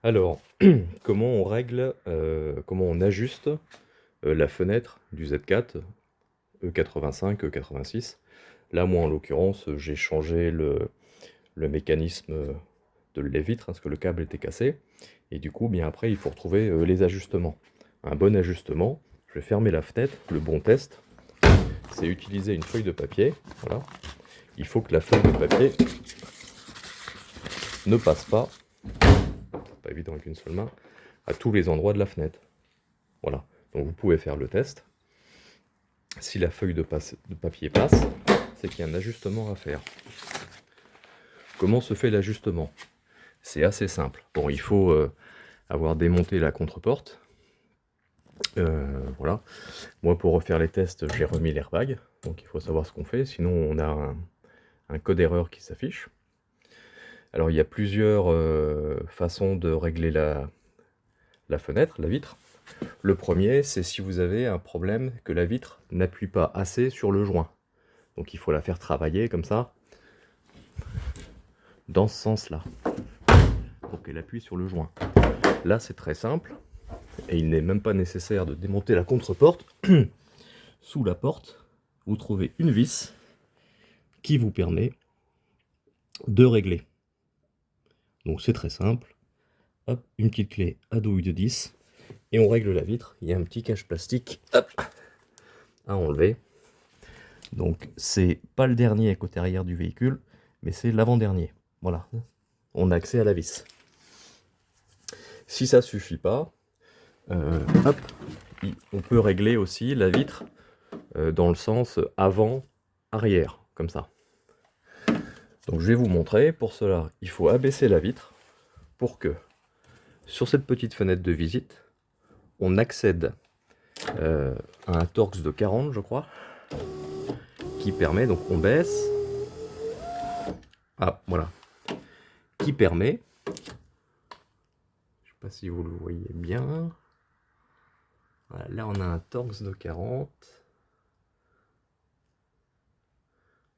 Alors, comment on règle, comment on ajuste la fenêtre du Z4 E85, E86. Là, moi, en l'occurrence, j'ai changé le mécanisme de lève-vitre, parce que le câble était cassé. Et du coup, bien après, il faut retrouver les ajustements. Un bon ajustement, je vais fermer la fenêtre. Le bon test, c'est utiliser une feuille de papier. Voilà. Il faut que la feuille de papier ne passe pas évident avec une seule main, à tous les endroits de la fenêtre. Voilà, donc vous pouvez faire le test. Si la feuille de papier passe, c'est qu'il y a un ajustement à faire. Comment se fait l'ajustement? C'est assez simple. Bon, il faut avoir démonté la contreporte. Voilà. Moi, pour refaire les tests, j'ai remis l'airbag. Donc il faut savoir ce qu'on fait, sinon on a un code erreur qui s'affiche. Alors il y a plusieurs façons de régler la fenêtre, la vitre. Le premier, c'est si vous avez un problème que la vitre n'appuie pas assez sur le joint. Donc il faut la faire travailler comme ça, dans ce sens-là, pour qu'elle appuie sur le joint. Là, c'est très simple, et il n'est même pas nécessaire de démonter la contreporte. Sous la porte, vous trouvez une vis qui vous permet de régler. Donc c'est très simple. Hop, une petite clé à douille de 10, et on règle la vitre. Il y a un petit cache plastique, hop, à enlever. Donc c'est pas le dernier côté arrière du véhicule, mais c'est l'avant-dernier. Voilà, on a accès à la vis. Si ça suffit pas, hop, on peut régler aussi la vitre dans le sens avant-arrière, comme ça. Donc je vais vous montrer. Pour cela, il faut abaisser la vitre pour que, sur cette petite fenêtre de visite, on accède à un Torx de 40, je crois, qui permet, donc on baisse, ah voilà, qui permet, je sais pas si vous le voyez bien, voilà, là on a un Torx de 40,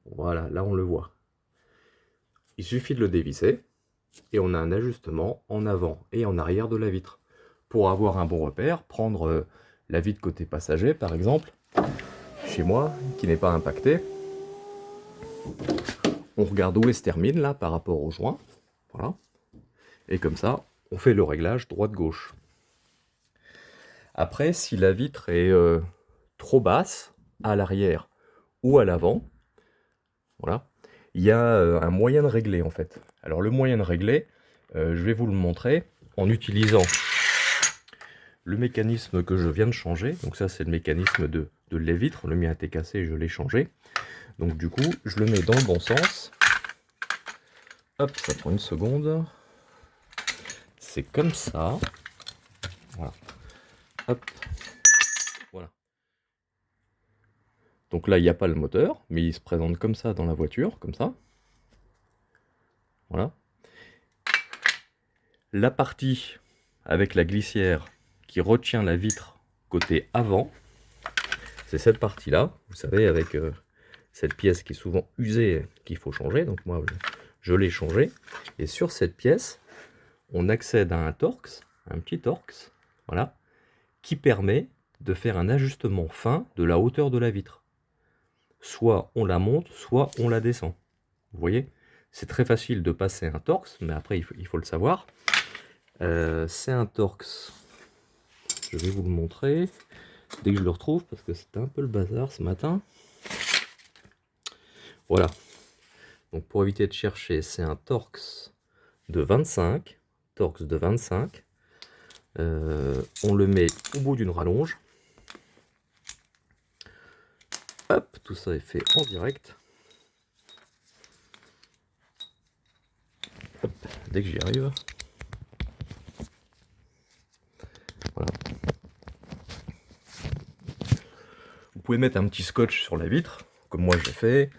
voilà, là on le voit. Il suffit de le dévisser, et on a un ajustement en avant et en arrière de la vitre. Pour avoir un bon repère, prendre la vitre côté passager par exemple, chez moi, qui n'est pas impactée, on regarde où elle se termine là par rapport au joint, voilà, et comme ça, on fait le réglage droite-gauche. Après, si la vitre est trop basse, à l'arrière ou à l'avant, voilà, il y a un moyen de régler en fait. Alors le moyen de régler, je vais vous le montrer en utilisant le mécanisme que je viens de changer. Donc ça c'est le mécanisme de lève-vitre, le mien était cassé, je l'ai changé. Donc du coup, je le mets dans le bon sens. Hop, ça prend une seconde. C'est comme ça. Voilà. Hop. Voilà. Donc là, il n'y a pas le moteur, mais il se présente comme ça dans la voiture, comme ça. Voilà. La partie avec la glissière qui retient la vitre côté avant, c'est cette partie-là, vous savez, avec cette pièce qui est souvent usée, qu'il faut changer. Donc moi, je l'ai changé. Et sur cette pièce, on accède à un Torx, un petit Torx, voilà, qui permet de faire un ajustement fin de la hauteur de la vitre. Soit on la monte, soit on la descend. Vous voyez, c'est très facile de passer un Torx, mais après il faut le savoir. C'est un Torx, je vais vous le montrer dès que je le retrouve, parce que c'était un peu le bazar ce matin. Voilà, donc pour éviter de chercher, c'est un Torx de 25. Torx de 25. On le met au bout d'une rallonge. Hop, tout ça est fait en direct. Hop, dès que j'y arrive. Voilà. Vous pouvez mettre un petit scotch sur la vitre, comme moi j'ai fait.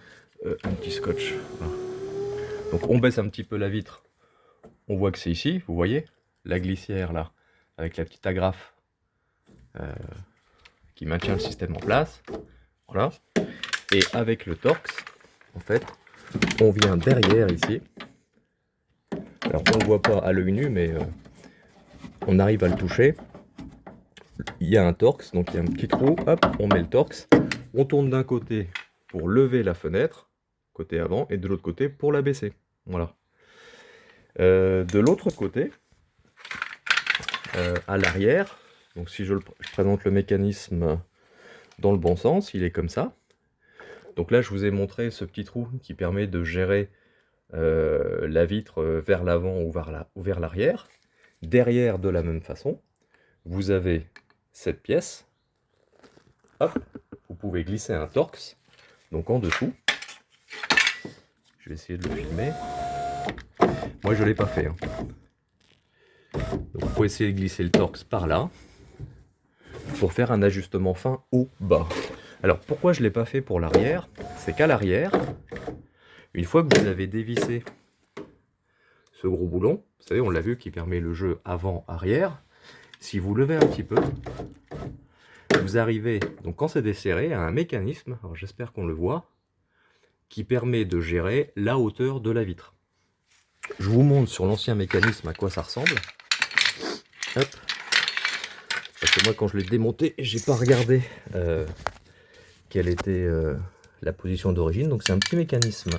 Un petit scotch. Voilà. Donc on baisse un petit peu la vitre. On voit que c'est ici, vous voyez, la glissière là, avec la petite agrafe qui maintient le système en place. Voilà. Et avec le Torx, en fait, on vient derrière ici. Alors on ne le voit pas à l'œil nu, mais on arrive à le toucher. Il y a un Torx, donc il y a un petit trou, hop, on met le Torx, on tourne d'un côté pour lever la fenêtre, côté avant, et de l'autre côté pour la baisser. Voilà. De l'autre côté, à l'arrière, donc si je présente le mécanisme dans le bon sens, il est comme ça. Donc là, je vous ai montré ce petit trou qui permet de gérer la vitre vers l'avant ou vers l'arrière. Derrière, de la même façon, vous avez cette pièce. Hop, vous pouvez glisser un Torx, donc en dessous. Je vais essayer de le filmer. Moi, je ne l'ai pas fait. Hein. Donc, vous pouvez essayer de glisser le Torx par là pour faire un ajustement fin haut-bas. Alors, pourquoi je ne l'ai pas fait pour l'arrière? C'est qu'à l'arrière, une fois que vous avez dévissé ce gros boulon, vous savez, on l'a vu, qui permet le jeu avant-arrière, si vous levez un petit peu, vous arrivez, donc quand c'est desserré, à un mécanisme, alors j'espère qu'on le voit, qui permet de gérer la hauteur de la vitre. Je vous montre sur l'ancien mécanisme à quoi ça ressemble. Hop. Parce que moi, quand je l'ai démonté, j'ai pas regardé quelle était la position d'origine. Donc c'est un petit mécanisme